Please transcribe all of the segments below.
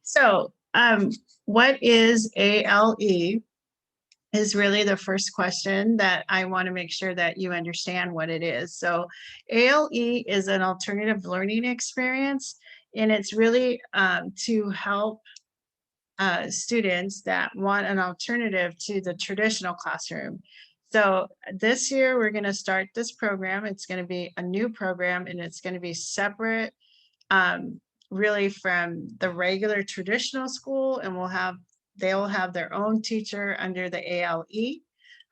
So, what is ALE is really the first question that I want to make sure that you understand what it is. So, ALE is an alternative learning experience, and it's really to help students that want an alternative to the traditional classroom. So, this year we're going to start this program. It's going to be a new program, and it's going to be separate um, really from the regular traditional school, and they'll have their own teacher under the ALE.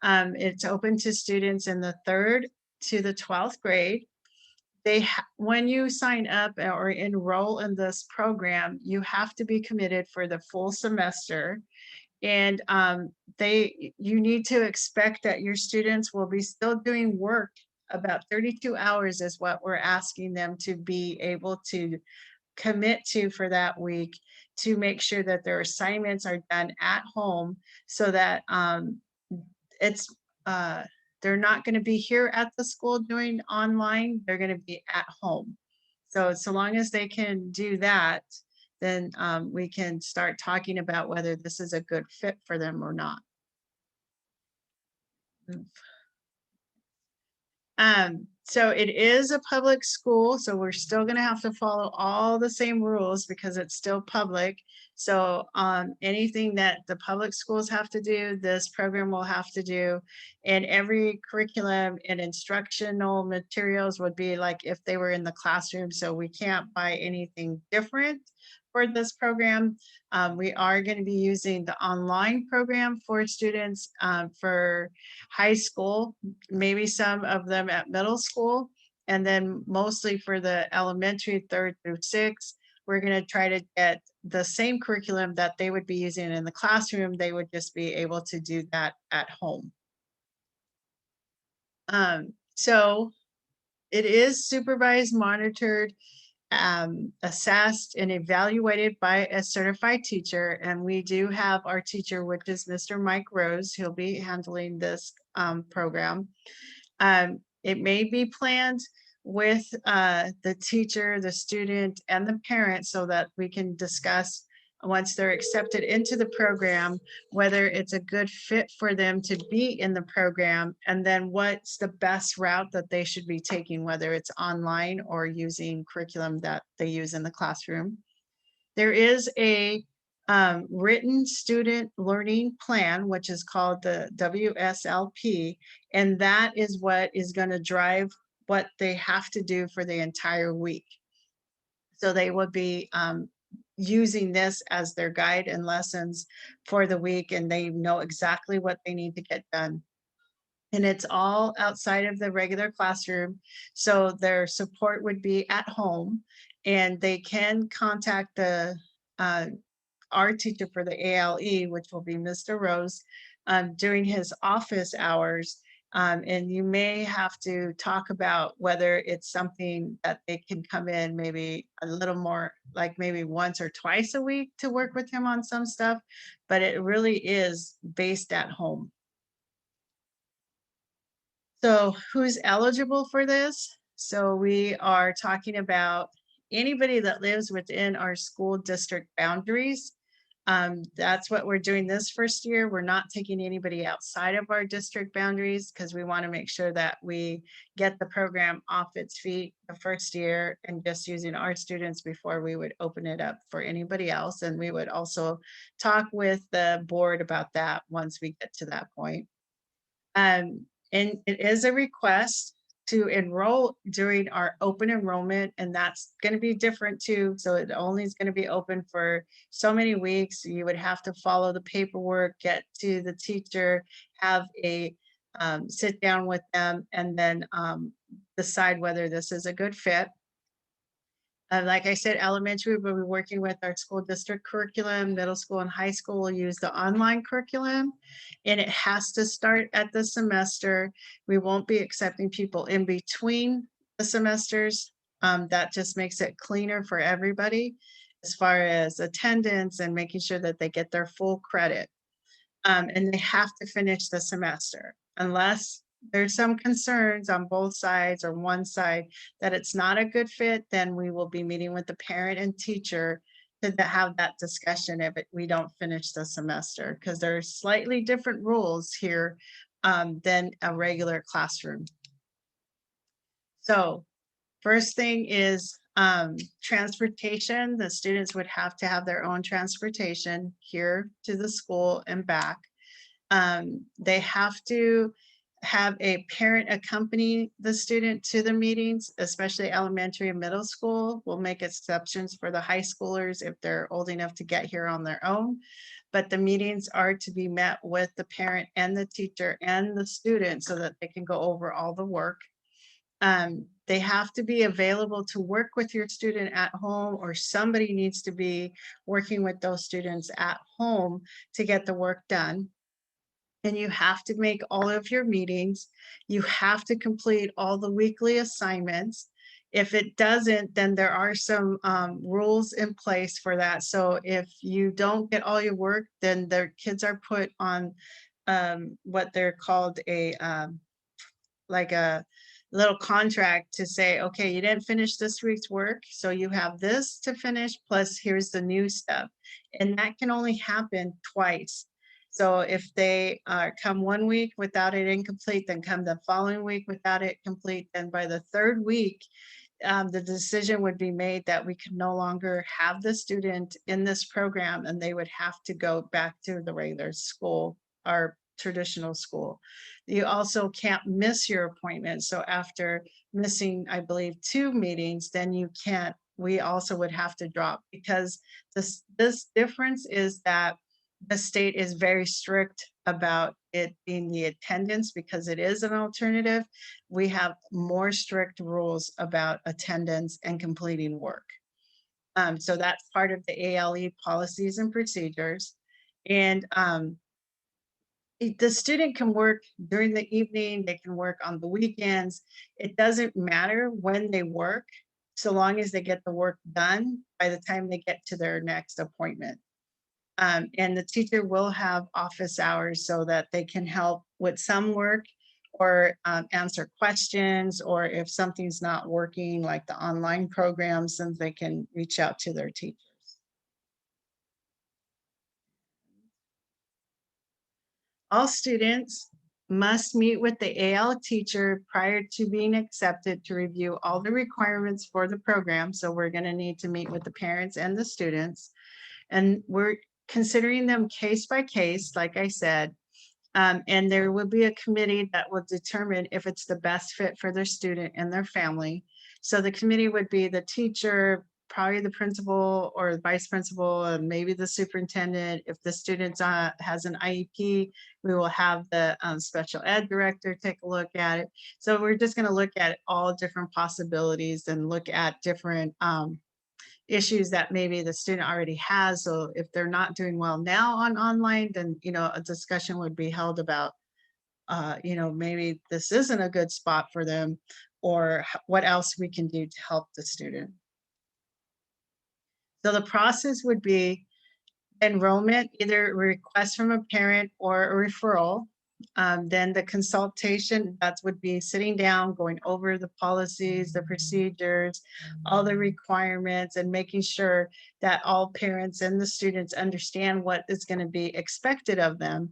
It's open to students in the 3rd to the 12th grade. When you sign up or enroll in this program, you have to be committed for the full semester, and you need to expect that your students will be still doing work. About 32 hours is what we're asking them to be able to commit to for that week, to make sure that their assignments are done at home, so that it's uh, they're not going to be here at the school doing online, they're going to be at home. So long as they can do that, then we can start talking about whether this is a good fit for them or not. So it is a public school, so we're still going to have to follow all the same rules because it's still public. So anything that the public schools have to do, this program will have to do. And every curriculum and instructional materials would be like if they were in the classroom. So we can't buy anything different for this program. We are going to be using the online program for students for high school, maybe some of them at middle school, and then mostly for the elementary 3rd through 6th, we're going to try to get the same curriculum that they would be using in the classroom. They would just be able to do that at home. So it is supervised, monitored, assessed, and evaluated by a certified teacher. And we do have our teacher, which is Mr. Mike Rose. He'll be handling this program. It may be planned with the teacher, the student, and the parent so that we can discuss once they're accepted into the program, whether it's a good fit for them to be in the program, and then what's the best route that they should be taking, whether it's online or using curriculum that they use in the classroom. There is a written student learning plan, which is called the WSLP, and that is what is going to drive what they have to do for the entire week. So they will be using this as their guide and lessons for the week, and they know exactly what they need to get done. And it's all outside of the regular classroom. So their support would be at home, and they can contact our teacher for the ALE, which will be Mr. Rose, during his office hours. And you may have to talk about whether it's something that they can come in maybe a little more, like maybe once or twice a week to work with him on some stuff, but it really is based at home. So who's eligible for this? So we are talking about anybody that lives within our school district boundaries. That's what we're doing this first year. We're not taking anybody outside of our district boundaries because we want to make sure that we get the program off its feet the first year and just using our students before we would open it up for anybody else. And we would also talk with the board about that once we get to that point. And it is a request to enroll during our open enrollment, and that's going to be different too. So it only is going to be open for so many weeks. You would have to follow the paperwork, get to the teacher, have a sit down with them, and then decide whether this is a good fit. Like I said, elementary, we'll be working with our school district curriculum. Middle school and high school will use the online curriculum, and it has to start at the semester. We won't be accepting people in between the semesters. That just makes it cleaner for everybody as far as attendance and making sure that they get their full credit. And they have to finish the semester unless there's some concerns on both sides or one side that it's not a good fit. Then we will be meeting with the parent and teacher to have that discussion if we don't finish the semester, because there are slightly different rules here than a regular classroom. So first thing is transportation. The students would have to have their own transportation here to the school and back. They have to have a parent accompany the student to the meetings, especially elementary and middle school. We'll make exceptions for the high schoolers if they're old enough to get here on their own. But the meetings are to be met with the parent and the teacher and the student so that they can go over all the work. They have to be available to work with your student at home, or somebody needs to be working with those students at home to get the work done. And you have to make all of your meetings. You have to complete all the weekly assignments. If it doesn't, then there are some rules in place for that. So if you don't get all your work, then their kids are put on what they're called like a little contract to say, okay, you didn't finish this week's work, so you have this to finish, plus here's the new stuff. And that can only happen twice. So if they come one week without it incomplete, then come the following week without it complete, then by the third week, the decision would be made that we could no longer have the student in this program, and they would have to go back to the regular school, our traditional school. You also can't miss your appointment. So after missing, I believe, 2 meetings, then you can't, we also would have to drop, because this difference is that the state is very strict about it being the attendance, because it is an alternative. We have more strict rules about attendance and completing work. So that's part of the ALE policies and procedures. And the student can work during the evening, they can work on the weekends. It doesn't matter when they work, so long as they get the work done by the time they get to their next appointment. And the teacher will have office hours so that they can help with some work, or answer questions, or if something's not working, like the online programs, then they can reach out to their teachers. All students must meet with the AL teacher prior to being accepted to review all the requirements for the program. So we're going to need to meet with the parents and the students. And we're considering them case by case, like I said. And there will be a committee that will determine if it's the best fit for their student and their family. So the committee would be the teacher, probably the principal or vice principal, and maybe the superintendent. If the student has an IEP, we will have the special ed director take a look at it. So we're just going to look at all different possibilities and look at different issues that maybe the student already has. So if they're not doing well now on online, then, a discussion would be held about, maybe this isn't a good spot for them, or what else we can do to help the student. So the process would be enrollment, either a request from a parent or a referral. Then the consultation, that would be sitting down, going over the policies, the procedures, all the requirements, and making sure that all parents and the students understand what is going to be expected of them.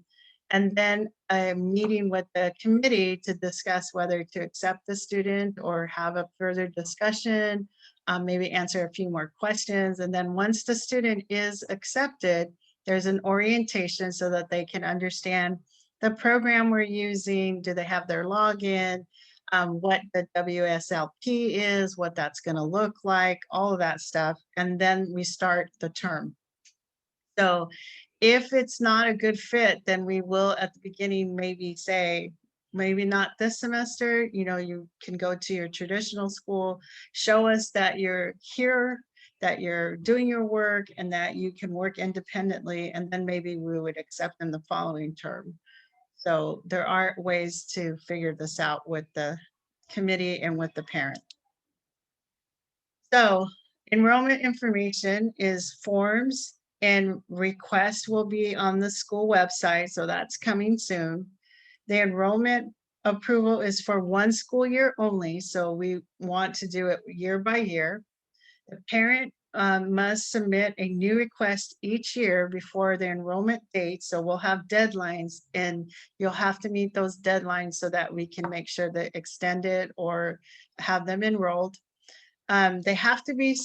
And then a meeting with the committee to discuss whether to accept the student or have a further discussion, maybe answer a few more questions. And then once the student is accepted, there's an orientation so that they can understand the program we're using. Do they have their login? What the WSLP is, what that's going to look like, all of that stuff. And then we start the term. So if it's not a good fit, then we will at the beginning maybe say, maybe not this semester, you can go to your traditional school, show us that you're here, that you're doing your work, and that you can work independently, and then maybe we would accept them the following term. So there are ways to figure this out with the committee and with the parent. So enrollment information is forms, and request will be on the school website. So that's coming soon. The enrollment approval is for 1 school year only. So we want to do it year by year. The parent must submit a new request each year before the enrollment date. So we'll have deadlines and you'll have to meet those deadlines so that we can make sure that extend it or have them enrolled. They have to be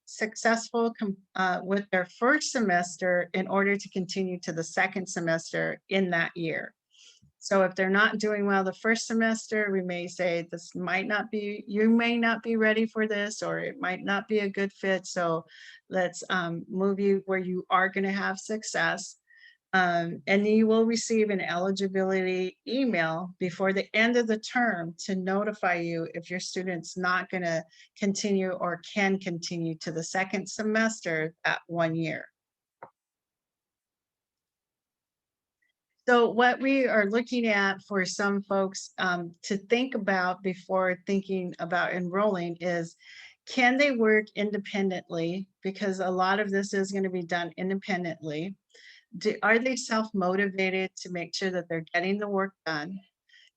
successful with their first semester in order to continue to the second semester in that year. So if they're not doing well the first semester, we may say this might not be, you may not be ready for this, or it might not be a good fit. So let's move you where you are going to have success. And you will receive an eligibility email before the end of the term to notify you if your student's not going to continue or can continue to the second semester at 1 year. So what we are looking at for some folks to think about before thinking about enrolling is, can they work independently? Because a lot of this is going to be done independently. Are they self-motivated to make sure that they're getting the work done?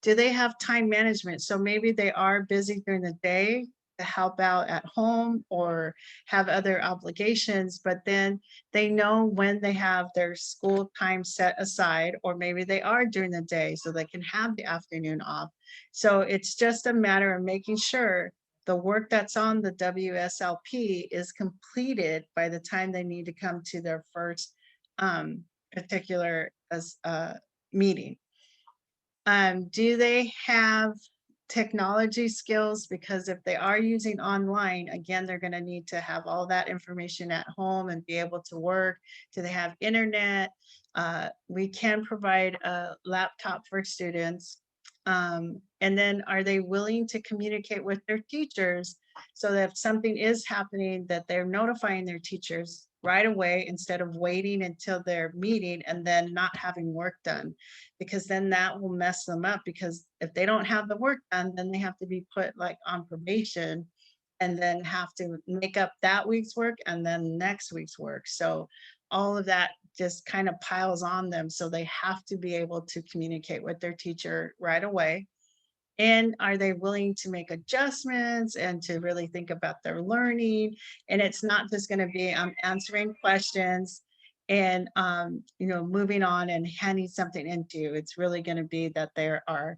Do they have time management? So maybe they are busy during the day to help out at home or have other obligations, but then they know when they have their school time set aside, or maybe they are during the day so they can have the afternoon off. So it's just a matter of making sure the work that's on the WSLP is completed by the time they need to come to their first particular meeting. Do they have technology skills? Because if they are using online, again, they're going to need to have all that information at home and be able to work. Do they have internet? We can provide a laptop for students. And then are they willing to communicate with their teachers so that if something is happening, that they're notifying their teachers right away instead of waiting until their meeting and then not having work done? Because then that will mess them up, because if they don't have the work done, then they have to be put like on probation and then have to make up that week's work and then next week's work. So all of that just kind of piles on them. So they have to be able to communicate with their teacher right away. And are they willing to make adjustments and to really think about their learning? And it's not just going to be answering questions and moving on and handing something into you. It's really going to be that they are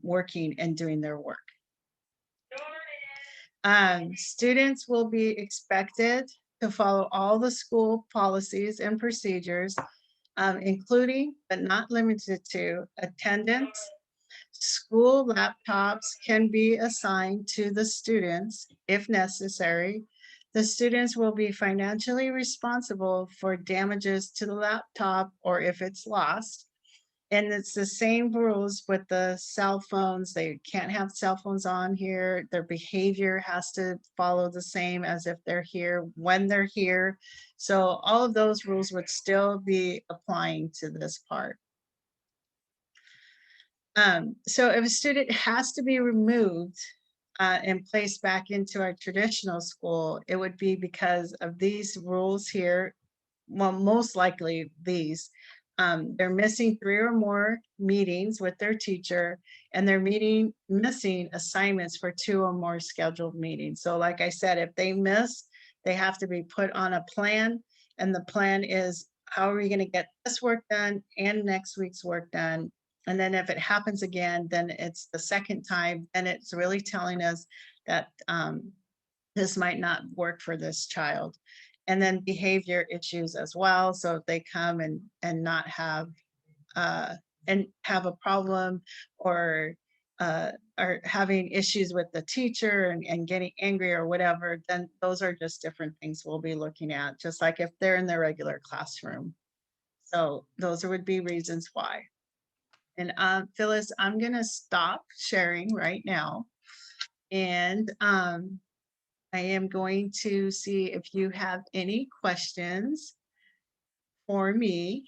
working and doing their work. Students will be expected to follow all the school policies and procedures, including but not limited to attendance. School laptops can be assigned to the students if necessary. The students will be financially responsible for damages to the laptop or if it's lost. And it's the same rules with the cell phones. They can't have cell phones on here. Their behavior has to follow the same as if they're here when they're here. So all of those rules would still be applying to this part. So if a student has to be removed and placed back into our traditional school, it would be because of these rules here. Well, most likely these. They're missing 3 or more meetings with their teacher, and they're missing assignments for 2 or more scheduled meetings. So like I said, if they miss, they have to be put on a plan, and the plan is, how are we going to get this work done and next week's work done? And then if it happens again, then it's the second time, and it's really telling us that this might not work for this child. And then behavior issues as well. So if they come and not have and have a problem, or are having issues with the teacher and getting angry or whatever, then those are just different things we'll be looking at, just like if they're in their regular classroom. So those would be reasons why. And Phyllis, I'm going to stop sharing right now. And I am going to see if you have any questions for me.